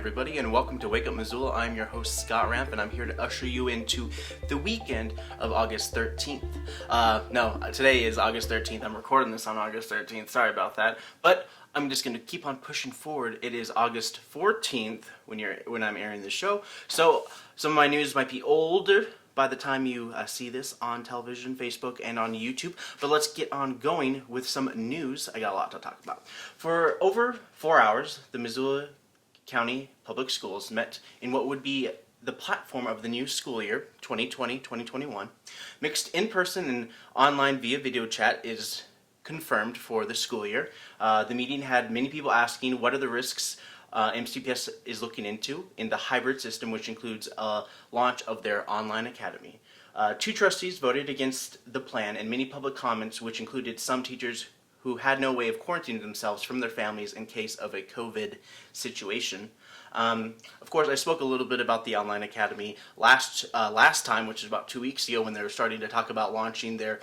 everybody, and welcome to Wake Up Missoula. I'm your host, Scott Ramp, and I'm here to usher you into the weekend of August 13th. Today is August 13th. I'm recording this on August 13th. Sorry about that. But I'm just going to keep on pushing forward. It is August 14th when I'm airing this show. So some of my news might be older by the time you see this on television, Facebook, and on YouTube. But let's get on going with some news. I got a lot to talk about. For over 4 hours, the Missoula County Public Schools met in what would be the platform of the new school year, 2020-2021. Mixed in-person and online via video chat is confirmed for the school year. The meeting had many people asking what are the risks MCPS is looking into in the hybrid system, which includes a launch of their online academy. Two trustees voted against the plan, and many public comments, which included some teachers who had no way of quarantining themselves from their families in case of a COVID situation. Of course, I spoke a little bit about the online academy last time, which is about 2 weeks ago, when they were starting to talk about launching their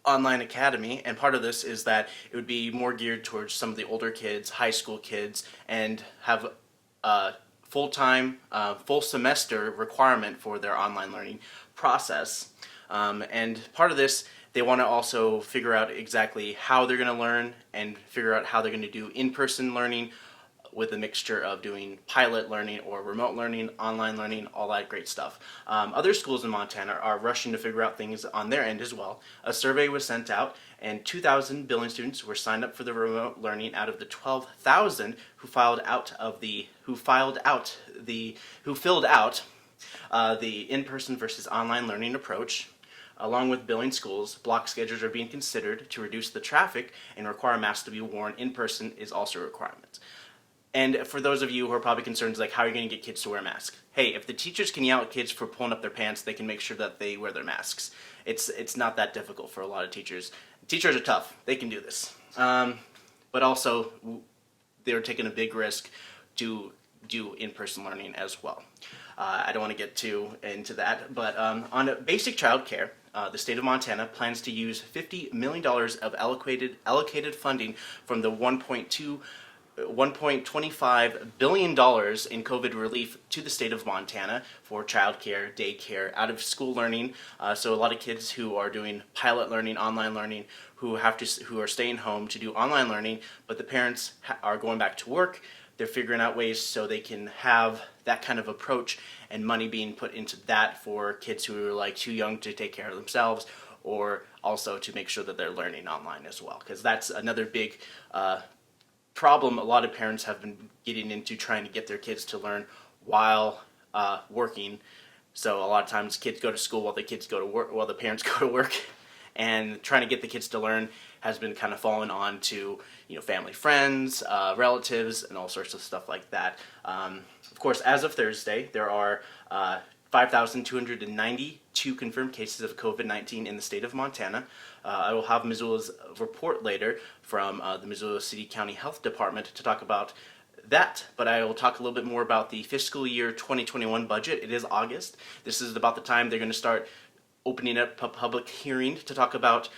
online academy, and part of this is that it would be more geared towards some of the older kids, high school kids, and have a full-time, full semester requirement for their online learning process. And part of this, they want to also figure out exactly how they're going to learn and figure out how they're going to do in-person learning with a mixture of doing pilot learning or remote learning, online learning, all that great stuff. Other schools in Montana are rushing to figure out things on their end as well. A survey was sent out, and 2,000 billing students were signed up for the remote learning out of the 12,000 who filled out the in-person versus online learning approach. Along with billing schools, block schedules are being considered to reduce the traffic, and require masks to be worn in person is also a requirement. And for those of you who are probably concerned, like, how are you going to get kids to wear a mask? Hey, if the teachers can yell at kids for pulling up their pants, they can make sure that they wear their masks. It's not that difficult for a lot of teachers. Teachers are tough. They can do this. But also, they're taking a big risk to do in-person learning as well. I don't want to get too into that, but on basic child care, the state of Montana plans to use $50 million of allocated funding from the $1.25 billion in COVID relief to the state of Montana for childcare, daycare, out-of-school learning. So a lot of kids who are doing pilot learning, online learning, who are staying home to do online learning, but the parents are going back to work. They're figuring out ways so they can have that kind of approach, and money being put into that for kids who are like too young to take care of themselves, or also to make sure that they're learning online as well, because that's another big problem a lot of parents have been getting into, trying to get their kids to learn while working. So a lot of times kids go to school while the parents go to work, and trying to get the kids to learn has been kind of falling on to family, friends, relatives, and all sorts of stuff like that. Of course, as of Thursday, there are 5,292 confirmed cases of COVID-19 in the state of Montana. I will have Missoula's report later from the Missoula City County Health Department to talk about that, but I will talk a little bit more about the fiscal year 2021 budget. It is August. This is about the time they're going to start opening up a public hearing to talk about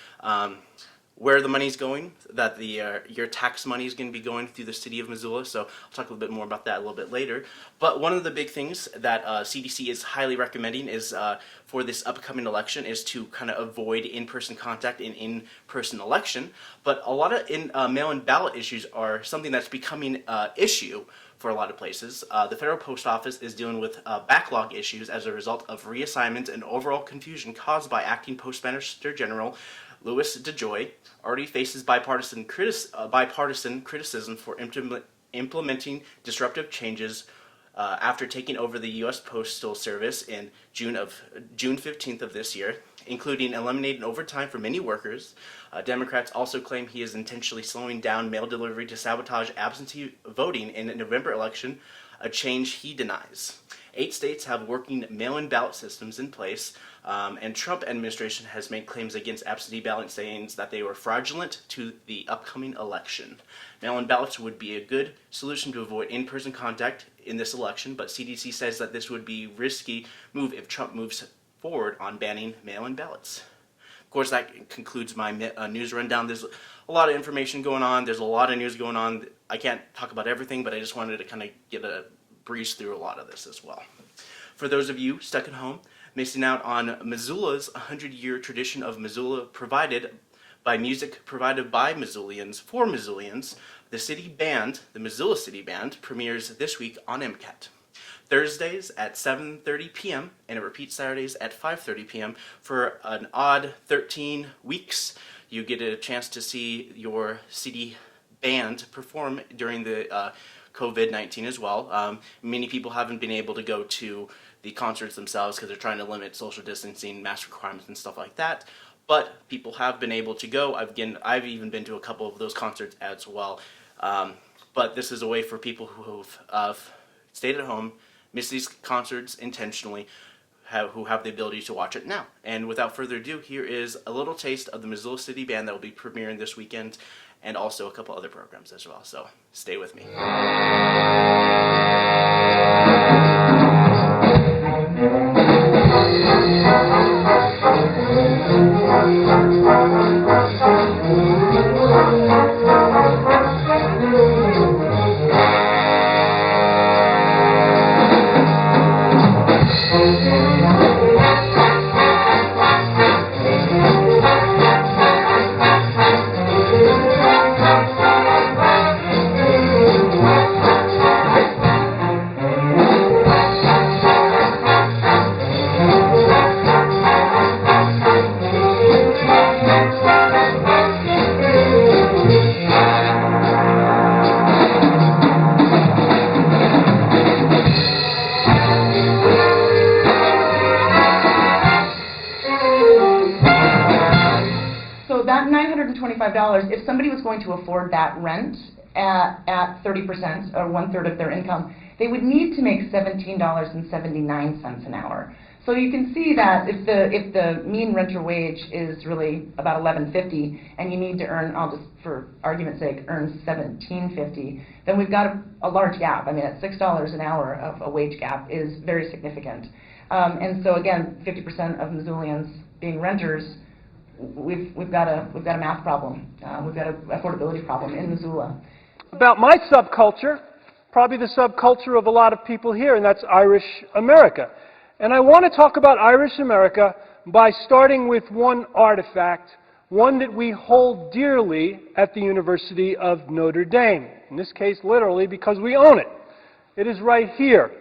where the money's going, that your tax money is going to be going through the City of Missoula. So I'll talk a little bit more about that a little bit later. But one of the big things that CDC is highly recommending is for this upcoming election is to kind of avoid in-person contact in in-person election. But a lot of mail-in ballot issues are something that's becoming an issue for a lot of places. The Federal Post Office is dealing with backlog issues as a result of reassignments and overall confusion caused by Acting Postmaster General Louis DeJoy. Already faces bipartisan criticism for implementing disruptive changes after taking over the U.S. Postal Service in June 15th of this year, including eliminating overtime for many workers. Democrats also claim he is intentionally slowing down mail delivery to sabotage absentee voting in the November election, a change he denies. 8 states have working mail-in ballot systems in place, and Trump administration has made claims against absentee ballot, saying that they were fraudulent to the upcoming election. Mail-in ballots would be a good solution to avoid in-person contact in this election, but CDC says that this would be a risky move if Trump moves forward on banning mail-in ballots. Of course, that concludes my news rundown. There's a lot of information going on. There's a lot of news going on. I can't talk about everything, but I just wanted to kind of get a breeze through a lot of this as well. For those of you stuck at home, missing out on Missoula's 100-year tradition of Missoula provided by music provided by Missoulians for Missoulians, the city band, the Missoula City Band, premieres this week on MCAT. Thursdays at 7:30 p.m. and it repeats Saturdays at 5:30 p.m. for an odd 13 weeks. You get a chance to see your city band perform during the COVID-19 as well. Many people haven't been able to go to the concerts themselves because they're trying to limit social distancing, mask requirements, and stuff like that. But people have been able to go. I've even been to a couple of those concerts as well. But this is a way for people who've stayed at home, missed these concerts intentionally, who have the ability to watch it now. And without further ado, here is a little taste of the Missoula City Band that will be premiering this weekend, and also a couple other programs as well. So stay with me. That $925, if somebody was going to afford that rent at 30% or 1/3 of their income, they would need to make $17.79 an hour. So you can see that if the mean renter wage is really about $11.50, and you need to earn, I'll just for argument's sake earn $17.50, then we've got a large gap. I mean, at $6 an hour of a wage gap is very significant. And so again, 50% of Missoulians being renters, we've got a math problem. We've got an affordability problem in Missoula. About my subculture, probably the subculture of a lot of people here, and that's Irish America. And I want to talk about Irish America by starting with one artifact, one that we hold dearly at the University of Notre Dame. In this case, literally, because we own it. It is right here.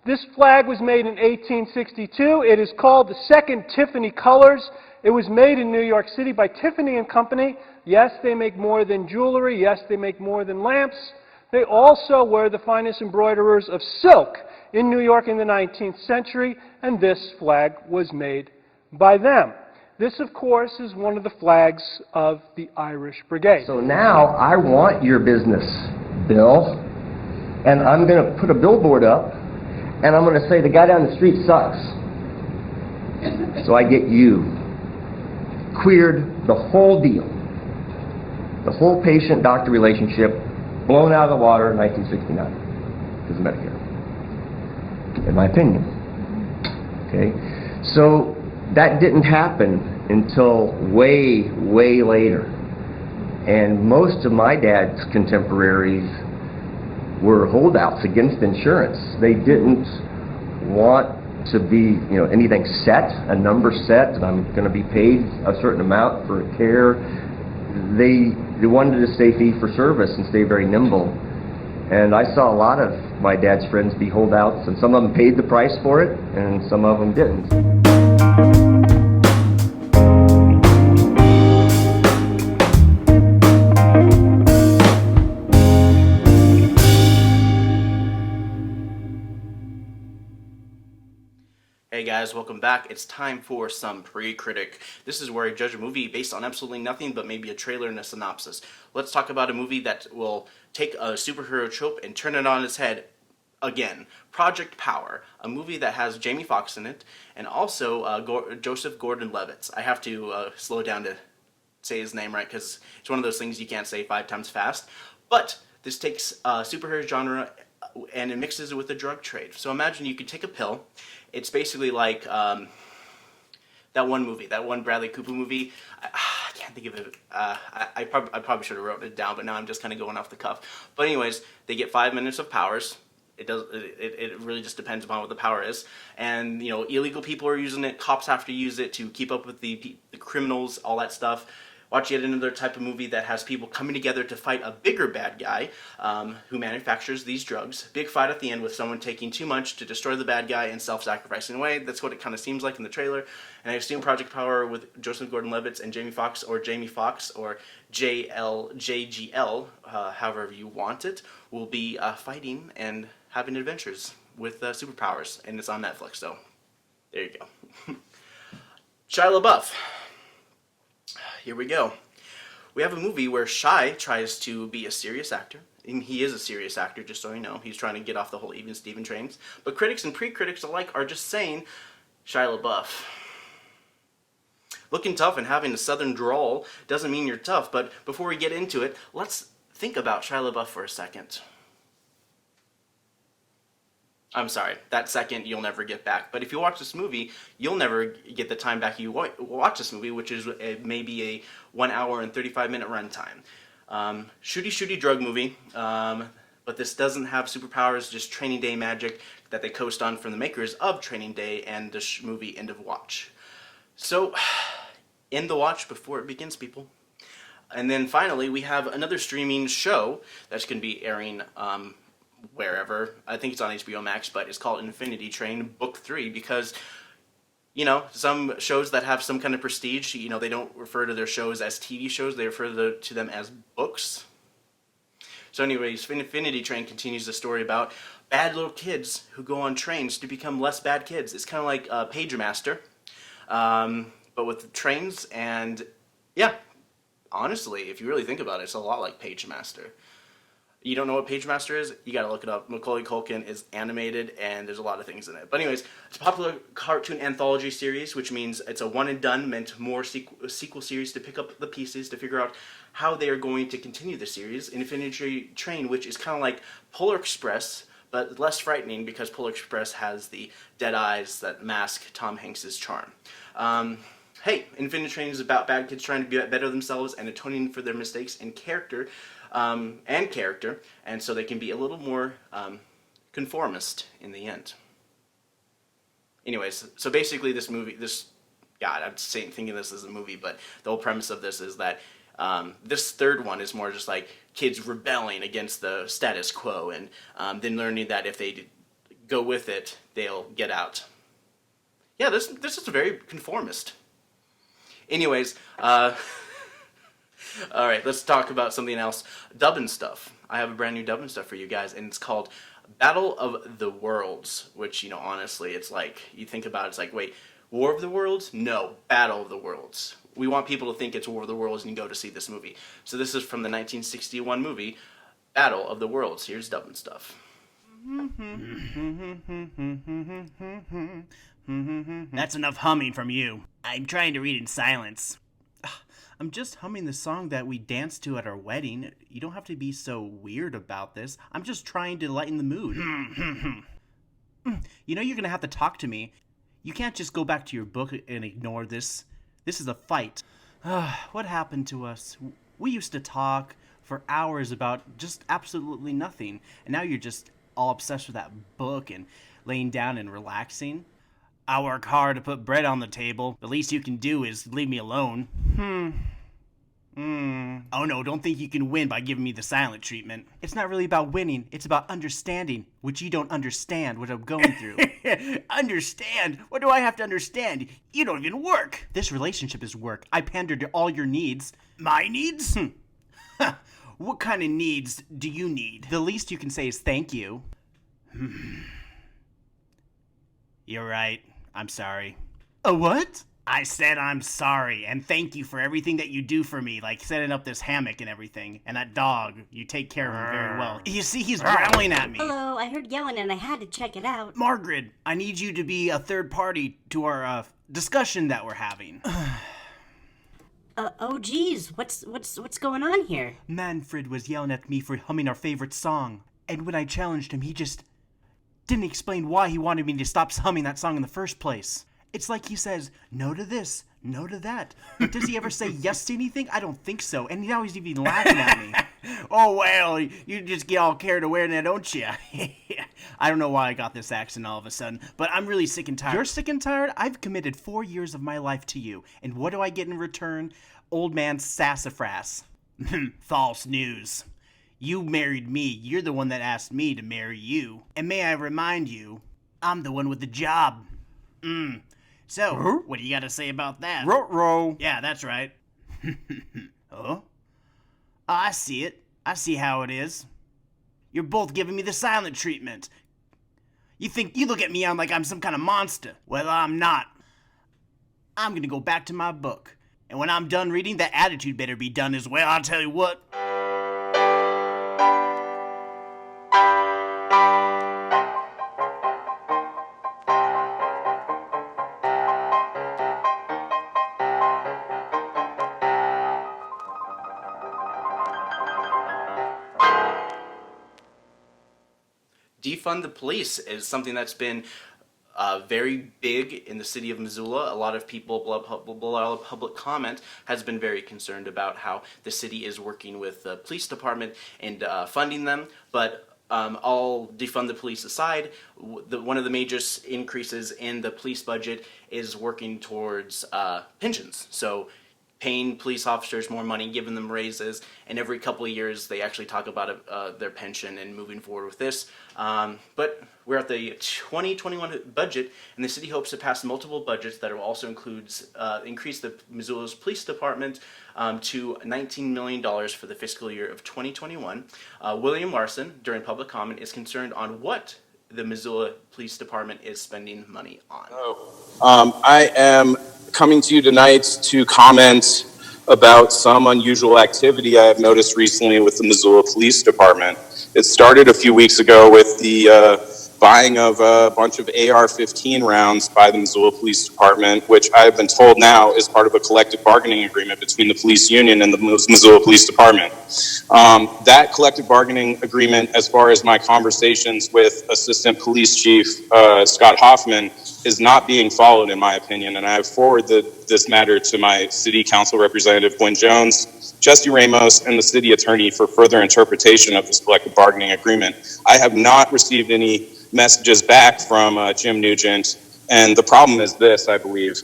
This flag was made in 1862. It is called the Second Tiffany Colors. It was made in New York City by Tiffany & Company. Yes, they make more than jewelry. Yes, they make more than lamps. They also were the finest embroiderers of silk in New York in the 19th century, and this flag was made by them. This, of course, is one of the flags of the Irish Brigade. So now I want your business, Bill, and I'm going to put a billboard up, and I'm going to say the guy down the street sucks. So I get you. Queered the whole deal. The whole patient-doctor relationship blown out of the water in 1969 because of Medicare, in my opinion. Okay? So that didn't happen until way, way later. And most of my dad's contemporaries were holdouts against insurance. They didn't want to be, anything set, a number set, and I'm going to be paid a certain amount for care. They wanted to stay fee for service and stay very nimble. And I saw a lot of my dad's friends be holdouts, and some of them paid the price for it, and some of them didn't. Hey guys, welcome back. It's time for some Precritic. This is where I judge a movie based on absolutely nothing but maybe a trailer and a synopsis. Let's talk about a movie that will take a superhero trope and turn it on its head again. Project Power, a movie that has Jamie Foxx in it, and also Joseph Gordon-Levitt. I have to slow down to say his name right because it's one of those things you can't say 5 times fast. But this takes superhero genre and it mixes it with the drug trade. So imagine you could take a pill. It's basically like that one Bradley Cooper movie. I can't think of it. I probably should have wrote it down, but now I'm just kind of going off the cuff. But anyways, they get 5 minutes of powers. It really just depends upon what the power is. And, illegal people are using it. Cops have to use it to keep up with the criminals, all that stuff. Watch yet another type of movie that has people coming together to fight a bigger bad guy who manufactures these drugs. Big fight at the end with someone taking too much to destroy the bad guy and self-sacrificing away. That's what it kind of seems like in the trailer. And I assume Project Power with Joseph Gordon-Levitt and Jamie Foxx or JGL, however you want it, will be fighting and having adventures with superpowers. And it's on Netflix, so there you go. Shia LaBeouf. Here we go. We have a movie where Shia tries to be a serious actor. And he is a serious actor, just so you know. He's trying to get off the whole Even Steven trains. But critics and pre-critics alike are just saying, Shia LaBeouf. Looking tough and having a southern drawl doesn't mean you're tough, but before we get into it, let's think about Shia LaBeouf for a second. I'm sorry, that second you'll never get back. But if you watch this movie, you'll never get the time back you watch this movie, which is maybe a 1 hour and 35-minute runtime. Shooty drug movie, but this doesn't have superpowers, just Training Day magic that they coast on from the makers of Training Day and the movie End of Watch. So, end the watch before it begins, people. And then finally, we have another streaming show that's going to be airing wherever. I think it's on HBO Max, but it's called Infinity Train Book 3 because, some shows that have some kind of prestige, they don't refer to their shows as TV shows, they refer to them as books. So anyways, Infinity Train continues the story about bad little kids who go on trains to become less bad kids. It's kind of like Page Master, but with trains, and yeah, honestly, if you really think about it, it's a lot like Page Master. You don't know what Page Master is? You gotta look it up. Macaulay Culkin is animated, and there's a lot of things in it. But anyways, it's a popular cartoon anthology series, which means it's a one and done, meant more sequel series to pick up the pieces to figure out how they are going to continue the series. Infinity Train, which is kind of like Polar Express, but less frightening because Polar Express has the dead eyes that mask Tom Hanks' charm. Hey, Infinity Train is about bad kids trying to better themselves and atoning for their mistakes and character, and so they can be a little more conformist in the end. Anyways, so basically this movie, I'm thinking this as a movie, but the whole premise of this is that this third one is more just like kids rebelling against the status quo and then learning that if they go with it, they'll get out. Yeah, this is very conformist. Anyways, all right, let's talk about something else. Dubbing stuff. I have a brand new dubbing stuff for you guys, and it's called Battle of the Worlds, which, honestly, it's like, you think about it, it's like, wait, War of the Worlds? No, Battle of the Worlds. We want people to think it's War of the Worlds and you go to see this movie. So this is from the 1961 movie, Battle of the Worlds. Here's dubbing stuff. That's enough humming from you. I'm trying to read in silence. I'm just humming the song that we danced to at our wedding. You don't have to be so weird about this. I'm just trying to lighten the mood. You're going to have to talk to me. You can't just go back to your book and ignore this. This is a fight. What happened to us? We used to talk for hours about just absolutely nothing. And now you're just all obsessed with that book and laying down and relaxing. I work hard to put bread on the table. The least you can do is leave me alone. Oh no, don't think you can win by giving me the silent treatment. It's not really about winning, it's about understanding, which you don't understand what I'm going through. Understand? What do I have to understand? You don't even work. This relationship is work. I pander to all your needs. My needs? What kind of needs do you need? The least you can say is thank you. You're right. I'm sorry. A what? I said I'm sorry, and thank you for everything that you do for me, like setting up this hammock and everything. And that dog, you take care of him very well. You see, he's growling at me. Hello, I heard yelling and I had to check it out. Margaret, I need you to be a third party to our discussion that we're having. Oh geez, what's going on here? Manfred was yelling at me for humming our favorite song, and when I challenged him, he just didn't explain why he wanted me to stop humming that song in the first place. It's like he says, no to this, no to that. But does he ever say yes to anything? I don't think so. And now he's even laughing at me. Oh, well, you just get all carried away now, don't you? I don't know why I got this accent all of a sudden, but I'm really sick and tired. You're sick and tired? I've committed 4 years of my life to you, and what do I get in return? Old man sassafras. False news. You married me. You're the one that asked me to marry you. And may I remind you, I'm the one with the job. So, what do you got to say about that? Ruh-roh. Yeah, that's right. Oh? I see it. I see how it is. You're both giving me the silent treatment. You look at me like I'm some kind of monster. Well, I'm not. I'm gonna go back to my book. And when I'm done reading, that attitude better be done as well. I'll tell you what. Defund the police is something that's been very big in the city of Missoula. A lot of people, a lot of public comment has been very concerned about how the city is working with the police department and funding them. But all defund the police aside, one of the major increases in the police budget is working towards pensions. So paying police officers more money, giving them raises, and every couple of years they actually talk about their pension and moving forward with this. But we're at the 2021 budget, and the city hopes to pass multiple budgets that will also increase the Missoula's police department to $19 million for the fiscal year of 2021. William Larson, during public comment, is concerned on what the Missoula Police Department is spending money on. I am coming to you tonight to comment about some unusual activity I have noticed recently with the Missoula Police Department. It started a few weeks ago with the buying of a bunch of AR-15 rounds by the Missoula Police Department, which I have been told now is part of a collective bargaining agreement between the police union and the Missoula Police Department. That collective bargaining agreement, as far as my conversations with Assistant Police Chief Scott Hoffman, is not being followed, in my opinion, and I have forwarded this matter to my City Council Representative Gwen Jones, Jesse Ramos, and the City Attorney for further interpretation of this collective bargaining agreement. I have not received any messages back from Jim Nugent, and the problem is this, I believe.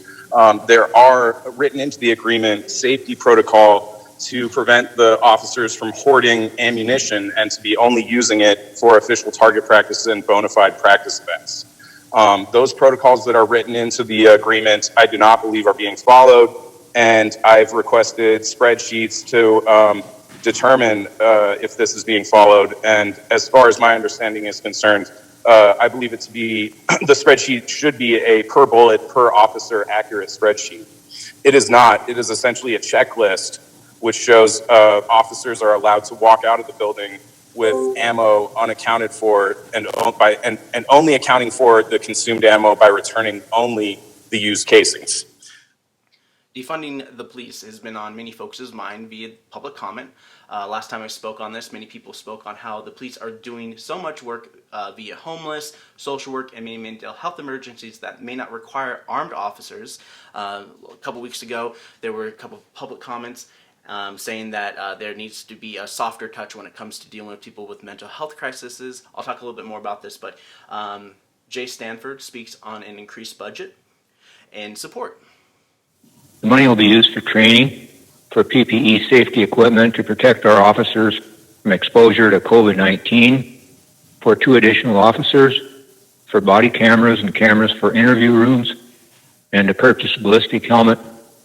There are written into the agreement safety protocol to prevent the officers from hoarding ammunition and to be only using it for official target practice and bona fide practice events. Those protocols that are written into the agreement, I do not believe are being followed, and I've requested spreadsheets to determine if this is being followed. And as far as my understanding is concerned, I believe it to be, the spreadsheet should be a per bullet, per officer accurate spreadsheet. It is not. It is essentially a checklist which shows officers are allowed to walk out of the building with ammo unaccounted for and only accounting for the consumed ammo by returning only the used casings. Defunding the police has been on many folks' mind via public comment. Last time I spoke on this, many people spoke on how the police are doing so much work via homeless, social work, and many mental health emergencies that may not require armed officers. A couple weeks ago, there were a couple of public comments saying that there needs to be a softer touch when it comes to dealing with people with mental health crises. I'll talk a little bit more about this, but Jay Stanford speaks on an increased budget and support. The money will be used for training, for PPE safety equipment to protect our officers from exposure to COVID-19, for 2 additional officers, for body cameras and cameras for interview rooms, and to purchase a ballistic helmet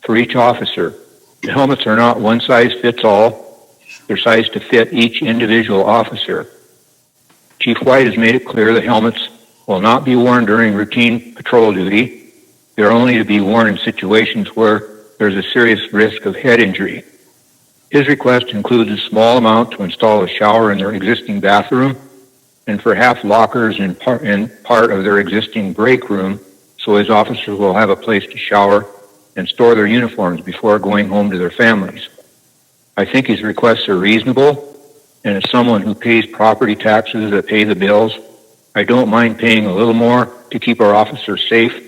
for each officer. The helmets are not one size fits all. They're sized to fit each individual officer. Chief White has made it clear the helmets will not be worn during routine patrol duty. They're only to be worn in situations where there's a serious risk of head injury. His request includes a small amount to install a shower in their existing bathroom and for half lockers in part of their existing break room, so his officers will have a place to shower and store their uniforms before going home to their families. I think his requests are reasonable, and as someone who pays property taxes that pay the bills, I don't mind paying a little more to keep our officers safe,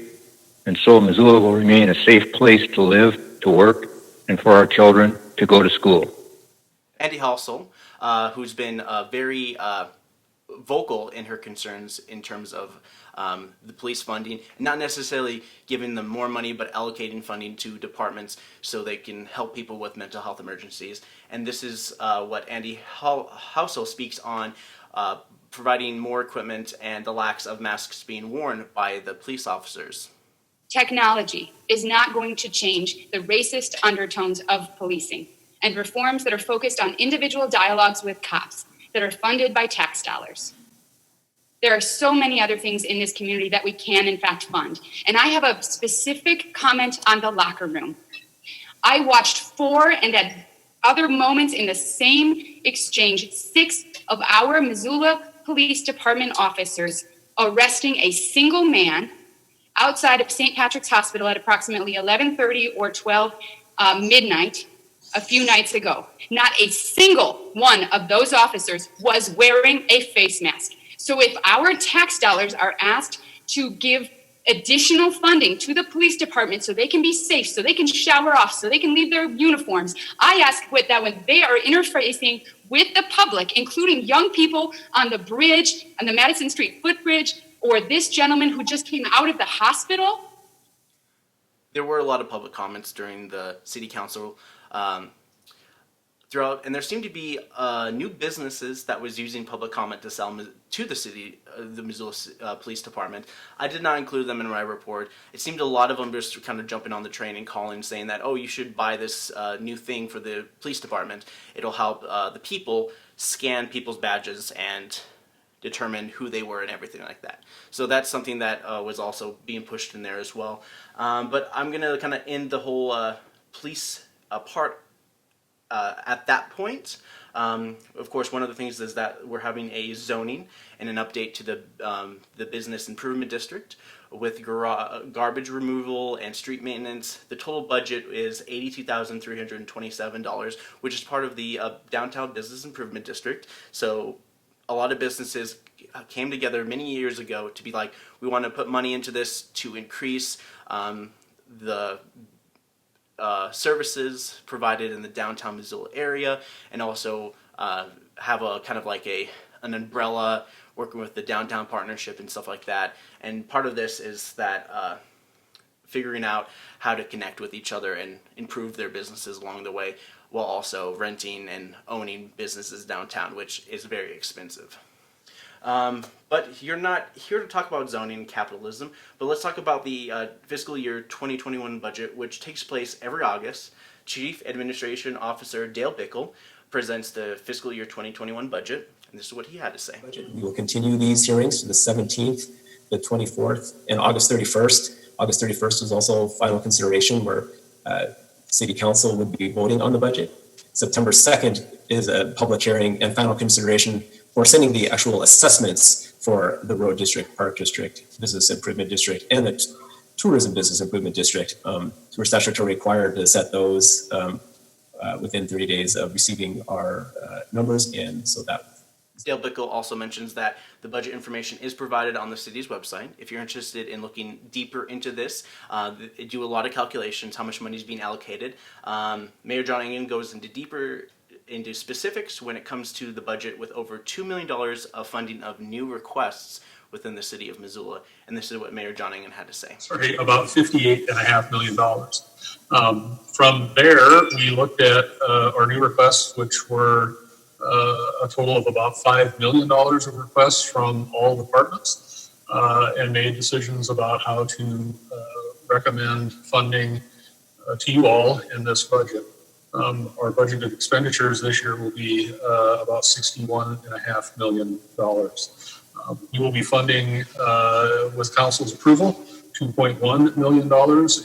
and so Missoula will remain a safe place to live, to work, and for our children to go to school. Andy Halsell, who's been very vocal in her concerns in terms of the police funding, not necessarily giving them more money, but allocating funding to departments so they can help people with mental health emergencies. And this is what Andy Halsell speaks on, providing more equipment and the lacks of masks being worn by the police officers. Technology is not going to change the racist undertones of policing, and reforms that are focused on individual dialogues with cops that are funded by tax dollars. There are so many other things in this community that we can, in fact, fund. And I have a specific comment on the locker room. I watched 4, and at other moments in the same exchange, 6 of our Missoula Police Department officers arresting a single man outside of St. Patrick's Hospital at approximately 11:30 or 12 midnight a few nights ago. Not a single one of those officers was wearing a face mask. So if our tax dollars are asked to give additional funding to the police department so they can be safe, so they can shower off, so they can leave their uniforms, I ask that when they are interfacing with the public, including young people on the bridge, on the Madison Street footbridge, or this gentleman who just came out of the hospital. There were a lot of public comments during the city council throughout, and there seemed to be new businesses that was using public comment to sell to the city, the Missoula Police Department. I did not include them in my report. It seemed a lot of them just kind of jumping on the train and calling, saying that, oh, you should buy this new thing for the police department. It'll help the people scan people's badges and determine who they were and everything like that. So that's something that was also being pushed in there as well. But I'm going to kind of end the whole police part at that point. Of course, one of the things is that we're having a zoning and an update to the business improvement district with garbage removal and street maintenance. The total budget is $82,327, which is part of the downtown business improvement district. So a lot of businesses came together many years ago to be like, we want to put money into this to increase the services provided in the downtown Missoula area, and also have a kind of like an umbrella working with the downtown partnership and stuff like that. And part of this is that figuring out how to connect with each other and improve their businesses along the way, while also renting and owning businesses downtown, which is very expensive. But you're not here to talk about zoning and capitalism, but let's talk about the fiscal year 2021 budget, which takes place every August. Chief Administration Officer Dale Bickle presents the fiscal year 2021 budget, and this is what he had to say. We will continue these hearings to the 17th, the 24th, and August 31st. August 31st is also final consideration where City Council would be voting on the budget. September 2nd is a public hearing and final consideration for sending the actual assessments for the Road District, Park District, Business Improvement District, and the Tourism Business Improvement District. We're statutorily required to set those within 30 days of receiving our numbers, and so that. Dale Bickle also mentions that the budget information is provided on the city's website. If you're interested in looking deeper into this, they do a lot of calculations, how much money is being allocated. Mayor John Engen goes deeper into specifics when it comes to the budget, with over $2 million of funding of new requests within the city of Missoula. And this is what Mayor John Engen had to say. Sorry, about $58.5 million. From there, we looked at our new requests, which were a total of about $5 million of requests from all departments, and made decisions about how to recommend funding to you all in this budget. Our budgeted expenditures this year will be about $61.5 million. We will be funding, with council's approval, $2.1 million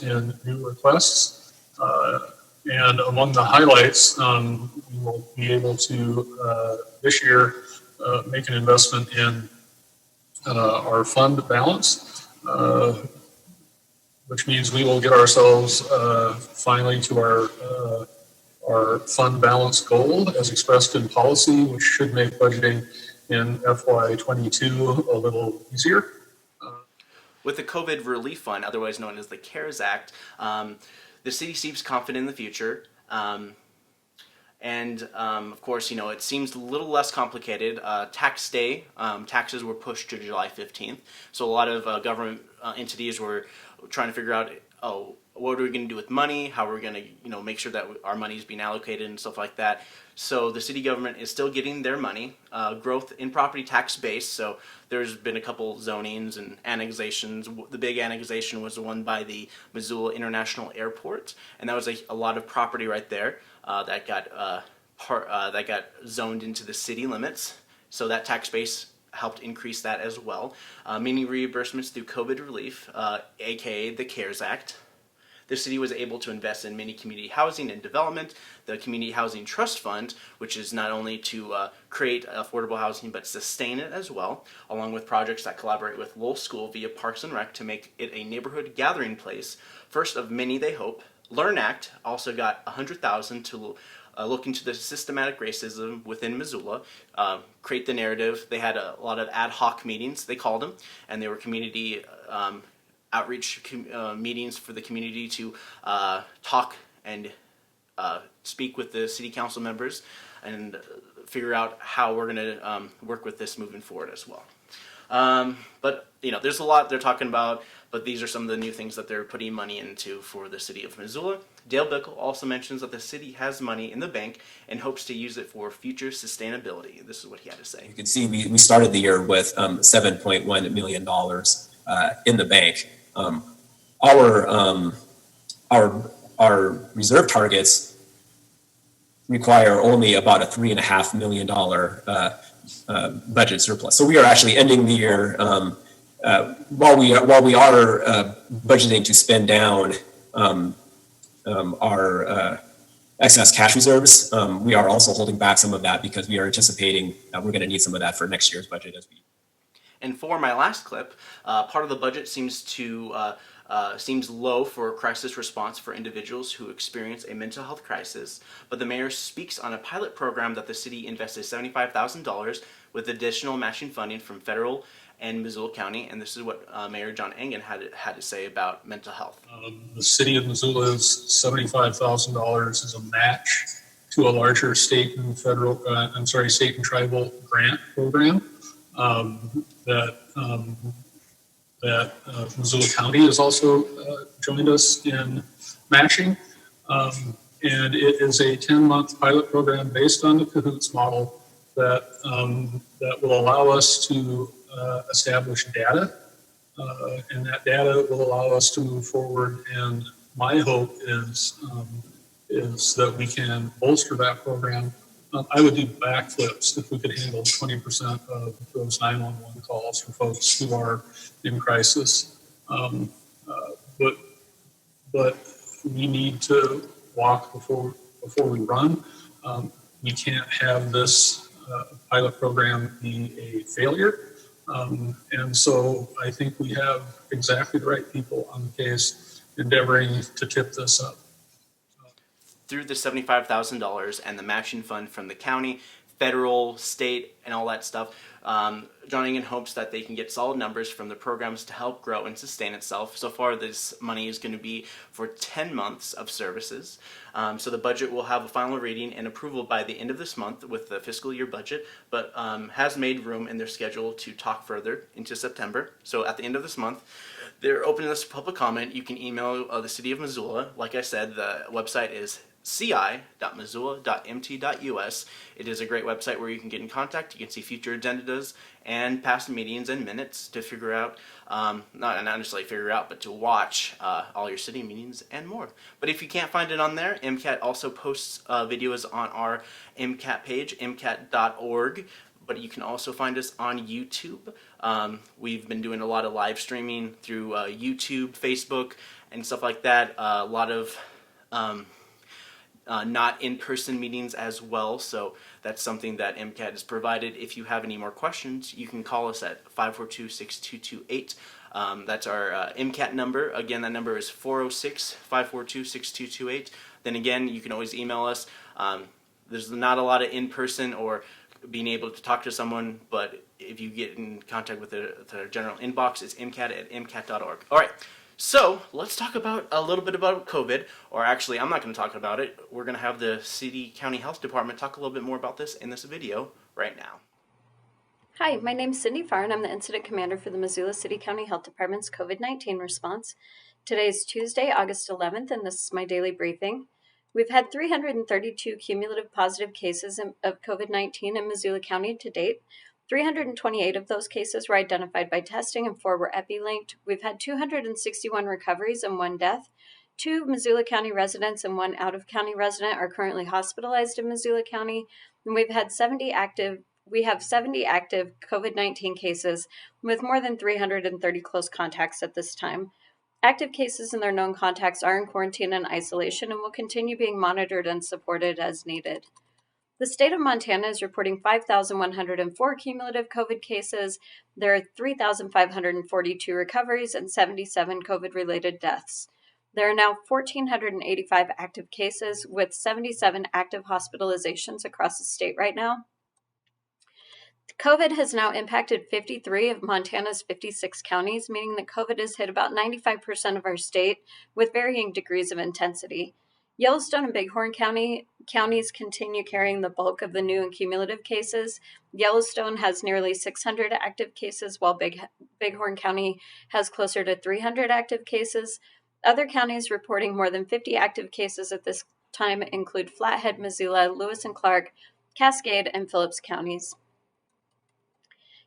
in new requests. And among the highlights, we will be able to, this year, make an investment in our fund balance, which means we will get ourselves finally to our fund balance goal as expressed in policy, which should make budgeting in FY22 a little easier. With the COVID Relief Fund, otherwise known as the CARES Act, the city seems confident in the future, And of course, it seems a little less complicated. Tax day, taxes were pushed to July 15th. So a lot of government entities were trying to figure out, what are we going to do with money? How are we going to, make sure that our money is being allocated and stuff like that. So the city government is still getting their money. Growth in property tax base. So there's been a couple zonings and annexations. The big annexation was the one by the Missoula International Airport, and that was a lot of property right there that got zoned into the city limits. So that tax base helped increase that as well. Many reimbursements through COVID relief, aka the CARES Act. The city was able to invest in many community housing and development. The Community Housing Trust Fund, which is not only to create affordable housing but sustain it as well, along with projects that collaborate with Lowell School via Parks and Rec to make it a neighborhood gathering place. First of many, they hope. Learn Act also got $100,000 to look into the systematic racism within Missoula, create the narrative. They had a lot of ad hoc meetings, they called them, and they were community outreach meetings for the community to talk and speak with the city council members and figure out how we're going to work with this moving forward as well. But there's a lot they're talking about, but these are some of the new things that they're putting money into for the city of Missoula. Dale Bickle also mentions that the city has money in the bank and hopes to use it for future sustainability. This is what he had to say. You can see we started the year with $7.1 million in the bank. Our reserve targets require only about a $3.5 million budget surplus. So we are actually ending the year while we are budgeting to spend down our excess cash reserves. We are also holding back some of that because we are anticipating we're going to need some of that for next year's budget as we. And for my last clip, part of the budget seems low for crisis response for individuals who experience a mental health crisis, but the mayor speaks on a pilot program that the city invested $75,000 with additional matching funding from federal and Missoula County, and this is what Mayor John Engen had to say about mental health. The city of Missoula's $75,000 is a match to a larger state and tribal grant program that Missoula County has also joined us in matching. And it is a 10-month pilot program based on the Cahoots model that will allow us to establish data, and that data will allow us to move forward. And my hope is that we can bolster that program. I would do backflips if we could handle 20% of those 911 calls for folks who are in crisis. But we need to walk before we run. We can't have this pilot program be a failure. And so I think we have exactly the right people on the case endeavoring to tip this up. Through the $75,000 and the matching fund from the county, federal, state, and all that stuff, John Engen hopes that they can get solid numbers from the programs to help grow and sustain itself. So far, this money is going to be for 10 months of services. So the budget will have a final reading and approval by the end of this month with the fiscal year budget, but has made room in their schedule to talk further into September. So at the end of this month, they're opening this to public comment. You can email the City of Missoula. Like I said, the website is ci.missoula.mt.us. It is a great website where you can get in contact. You can see future agendas and past meetings and minutes to figure out, not necessarily figure out, but to watch all your city meetings and more. But if you can't find it on there, MCAT also posts videos on our MCAT page, mcat.org. But you can also find us on YouTube. We've been doing a lot of live streaming through YouTube, Facebook, and stuff like that. A lot of not in-person meetings as well, so that's something that MCAT has provided. If you have any more questions, you can call us at 542-6228. That's our MCAT number. Again, that number is 406-542-6228. Then again, you can always email us. There's not a lot of in-person or being able to talk to someone, but if you get in contact with the general inbox, it's mcat@mcat.org. All right. So let's talk about a little bit about COVID, or actually I'm not going to talk about it. We're going to have the City County Health Department talk a little bit more about this in this video right now. Hi, my name's Cindy Farr, and I'm the Incident Commander for the Missoula City County Health Department's COVID-19 response. Today is Tuesday, August 11th, and this is my daily briefing. We've had 332 cumulative positive cases of COVID-19 in Missoula County to date. 328 of those cases were identified by testing and 4 were epi-linked. We've had 261 recoveries and 1 death. 2 Missoula County residents and 1 out-of-county resident are currently hospitalized in Missoula County, and we have 70 active COVID-19 cases with more than 330 close contacts at this time. Active cases and their known contacts are in quarantine and isolation and will continue being monitored and supported as needed. The state of Montana is reporting 5,104 cumulative COVID cases. There are 3,542 recoveries and 77 COVID-related deaths. There are now 1,485 active cases with 77 active hospitalizations across the state right now. COVID has now impacted 53 of Montana's 56 counties, meaning that COVID has hit about 95% of our state with varying degrees of intensity. Yellowstone and Bighorn counties continue carrying the bulk of the new and cumulative cases. Yellowstone has nearly 600 active cases, while Bighorn County has closer to 300 active cases. Other counties reporting more than 50 active cases at this time include Flathead, Missoula, Lewis and Clark, Cascade, and Phillips counties.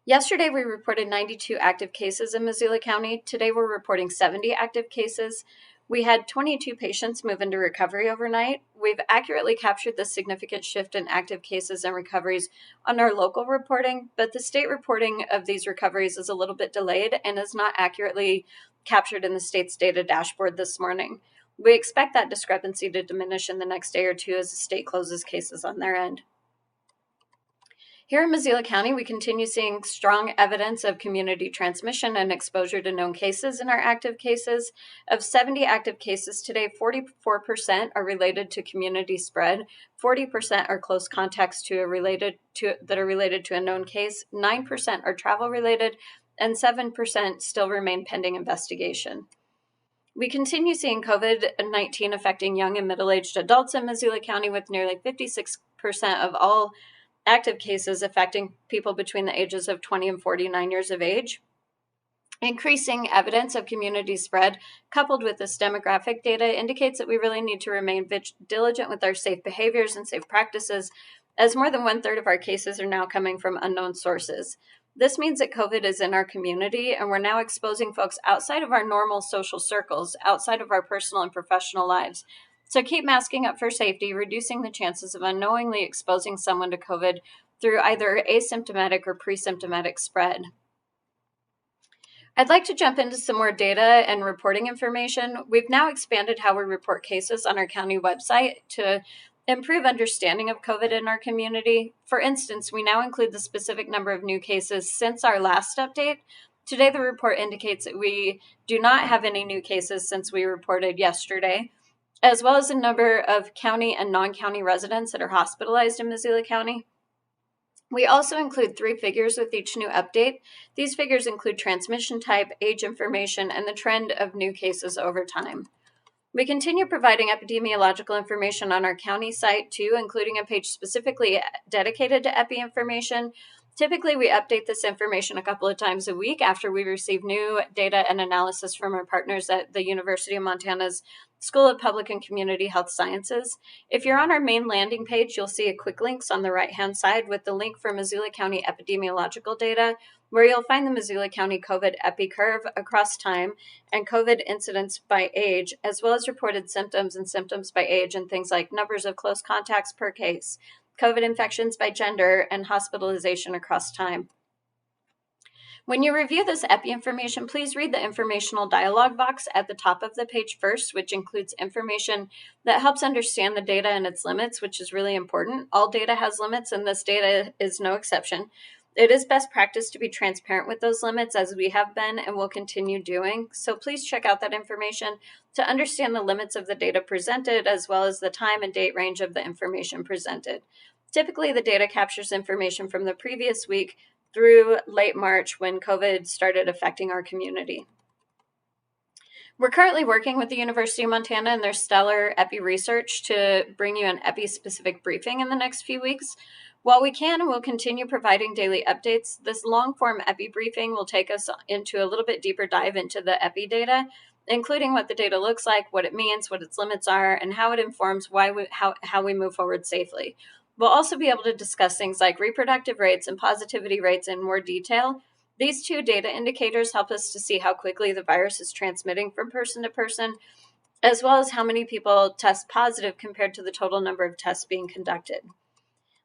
Yesterday, we reported 92 active cases in Missoula County. Today, we're reporting 70 active cases. We had 22 patients move into recovery overnight. We've accurately captured the significant shift in active cases and recoveries on our local reporting, but the state reporting of these recoveries is a little bit delayed and is not accurately captured in the state's data dashboard this morning. We expect that discrepancy to diminish in the next day or two as the state closes cases on their end. Here in Missoula County, we continue seeing strong evidence of community transmission and exposure to known cases in our active cases. Of 70 active cases today, 44% are related to community spread, 40% are close contacts that are related to a known case, 9% are travel related, and 7% still remain pending investigation. We continue seeing COVID-19 affecting young and middle-aged adults in Missoula County, with nearly 56% of all active cases affecting people between the ages of 20 and 49 years of age. Increasing evidence of community spread, coupled with this demographic data, indicates that we really need to remain diligent with our safe behaviors and safe practices, as more than 1/3 of our cases are now coming from unknown sources. This means that COVID is in our community, and we're now exposing folks outside of our normal social circles, outside of our personal and professional lives. So keep masking up for safety, reducing the chances of unknowingly exposing someone to COVID through either asymptomatic or pre-symptomatic spread. I'd like to jump into some more data and reporting information. We've now expanded how we report cases on our county website to improve understanding of COVID in our community. For instance, we now include the specific number of new cases since our last update. Today, the report indicates that we do not have any new cases since we reported yesterday, as well as the number of county and non-county residents that are hospitalized in Missoula County. We also include 3 figures with each new update. These figures include transmission type, age information, and the trend of new cases over time. We continue providing epidemiological information on our county site too, including a page specifically dedicated to epi information. Typically, we update this information a couple of times a week after we receive new data and analysis from our partners at the University of Montana's School of Public and Community Health Sciences. If you're on our main landing page, you'll see a quick links on the right-hand side with the link for Missoula County epidemiological data, where you'll find the Missoula County COVID epi curve across time and COVID incidence by age, as well as reported symptoms and symptoms by age and things like numbers of close contacts per case, COVID infections by gender, and hospitalization across time. When you review this epi information, please read the informational dialog box at the top of the page first, which includes information that helps understand the data and its limits, which is really important. All data has limits, and this data is no exception. It is best practice to be transparent with those limits, as we have been and will continue doing. So please check out that information to understand the limits of the data presented, as well as the time and date range of the information presented. Typically, the data captures information from the previous week through late March, when COVID started affecting our community. We're currently working with the University of Montana and their stellar epi research to bring you an epi-specific briefing in the next few weeks. While we can and will continue providing daily updates, this long-form epi briefing will take us into a little bit deeper dive into the epi data, including what the data looks like, what it means, what its limits are, and how it informs how we move forward safely. We'll also be able to discuss things like reproductive rates and positivity rates in more detail. These two data indicators help us to see how quickly the virus is transmitting from person to person, as well as how many people test positive compared to the total number of tests being conducted.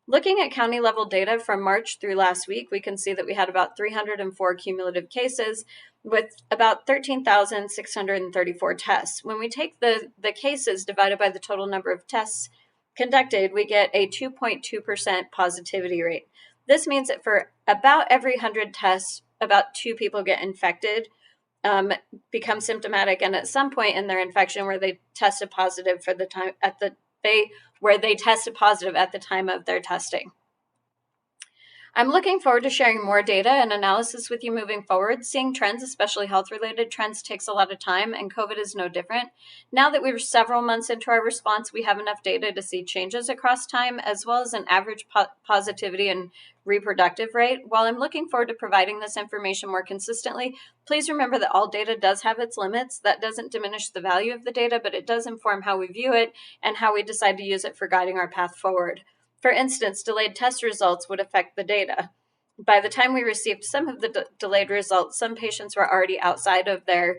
Looking at county level data from March through last week, we can see that we had about 304 cumulative cases with about 13,634 tests. When we take the cases divided by the total number of tests conducted, we get a 2.2% positivity rate. This means that for about every 100 tests, about 2 people get infected, become symptomatic, and at some point in their infection where they tested positive at the time of their testing. I'm looking forward to sharing more data and analysis with you moving forward. Seeing trends, especially health-related trends, takes a lot of time, and COVID is no different. Now that we're several months into our response, we have enough data to see changes across time, as well as an average positivity and reproductive rate. While I'm looking forward to providing this information more consistently, please remember that all data does have its limits. That doesn't diminish the value of the data, but it does inform how we view it and how we decide to use it for guiding our path forward. For instance, delayed test results would affect the data. By the time we received some of the delayed results, some patients were already outside of their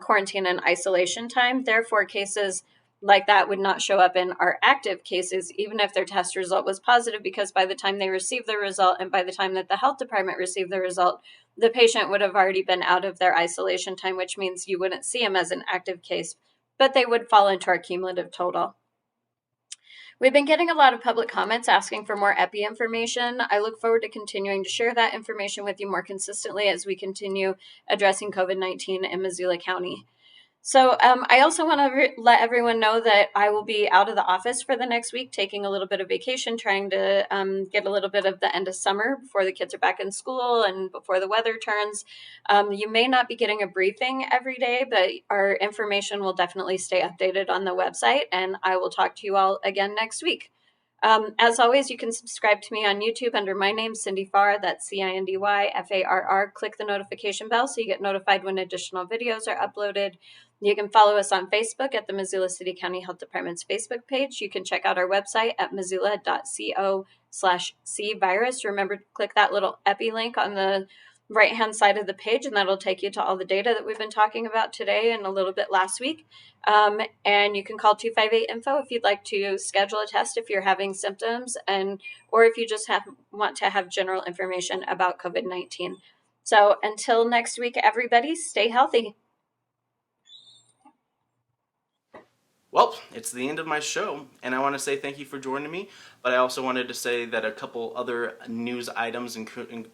quarantine and isolation time. Therefore, cases like that would not show up in our active cases, even if their test result was positive, because by the time they received the result and by the time that the health department received the result, the patient would have already been out of their isolation time, which means you wouldn't see them as an active case, but they would fall into our cumulative total. We've been getting a lot of public comments asking for more epi information. I look forward to continuing to share that information with you more consistently as we continue addressing COVID-19 in Missoula County. So I also want to let everyone know that I will be out of the office for the next week, taking a little bit of vacation, trying to get a little bit of the end of summer before the kids are back in school and before the weather turns. You may not be getting a briefing every day, but our information will definitely stay updated on the website, and I will talk to you all again next week. As always, you can subscribe to me on YouTube under my name, Cindy Farr. That's CindyFarr. Click the notification bell so you get notified when additional videos are uploaded. You can follow us on Facebook at the Missoula City County Health Department's Facebook page. You can check out our website at missoula.co/cvirus. Remember to click that little epi link on the right-hand side of the page, and that'll take you to all the data that we've been talking about today and a little bit last week. And you can call 258-INFO if you'd like to schedule a test if you're having symptoms, or if you just want to have general information about COVID-19. So until next week, everybody, stay healthy. Well, it's the end of my show, and I want to say thank you for joining me, but I also wanted to say that a couple other news items,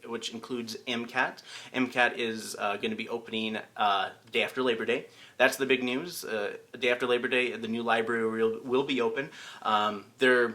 which includes MCAT. MCAT is going to be opening day after Labor Day. That's the big news. Day after Labor Day, the new library will be open. They're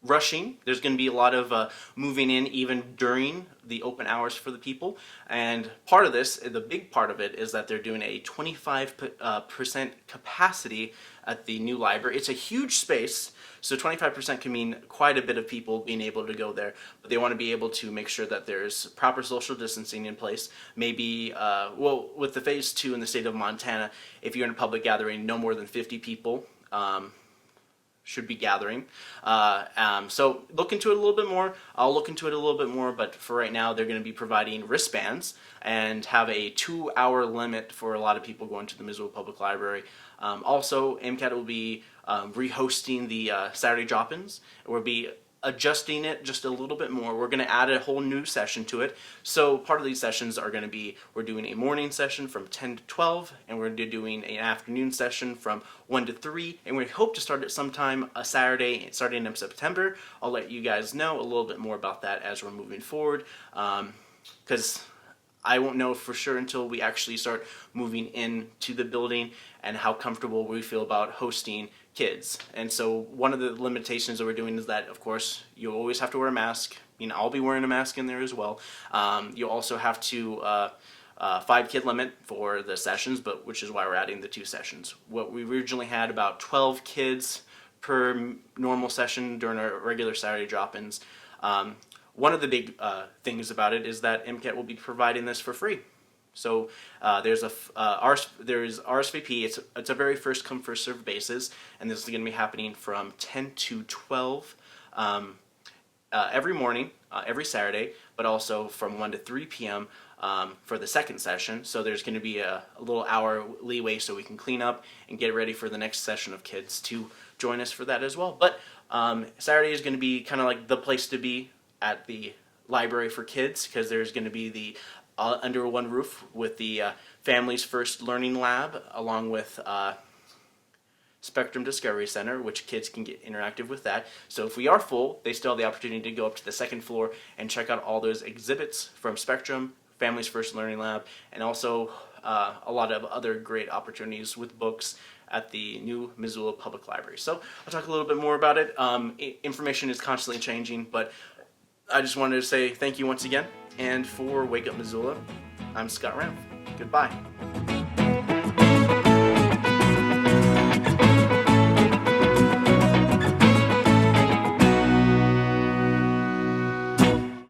rushing. There's going to be a lot of moving in even during the open hours for the people, and part of this, the big part of it, is that they're doing a 25% capacity at the new library. It's a huge space, so 25% can mean quite a bit of people being able to go there, but they want to be able to make sure that there's proper social distancing in place. Maybe, well, with the phase 2 in the state of Montana, if you're in a public gathering, no more than 50 people should be gathering. So look into it a little bit more. I'll look into it a little bit more, but for right now, they're going to be providing wristbands and have a 2-hour limit for a lot of people going to the Missoula Public Library. Also, MCAT will be rehosting the Saturday drop-ins. We'll be adjusting it just a little bit more. We're going to add a whole new session to it. So part of these sessions are going to be, we're doing a morning session from 10 to 12, and we're going to be doing an afternoon session from 1 to 3, and we hope to start it sometime a Saturday starting in September. I'll let you guys know a little bit more about that as we're moving forward, because I won't know for sure until we actually start moving into the building and how comfortable we feel about hosting kids. And so one of the limitations that we're doing is that, of course, you always have to wear a mask. You know, I'll be wearing a mask in there as well. You also have to 5-kid limit for the sessions, but which is why we're adding the 2 sessions. What we originally had about 12 kids per normal session during our regular Saturday drop-ins. One of the big things about it is that MCAT will be providing this for free. So there's RSVP. It's a very first come first served basis, and this is going to be happening from 10 to 12 every morning, every Saturday, but also from 1 to 3 p.m. For the second session. So there's going to be a little hour leeway so we can clean up and get ready for the next session of kids to join us for that as well. But Saturday is going to be kind of like the place to be at the library for kids, because there's going to be the under one roof with the Families First Learning Lab, along with Spectrum Discovery Center, which kids can get interactive with that. So if we are full, they still have the opportunity to go up to the second floor and check out all those exhibits from Spectrum, Families First Learning Lab, and also a lot of other great opportunities with books at the new Missoula Public Library. So I'll talk a little bit more about it. Information is constantly changing, but I just wanted to say thank you once again. And for Wake Up Missoula, I'm Scott Ramp. Goodbye.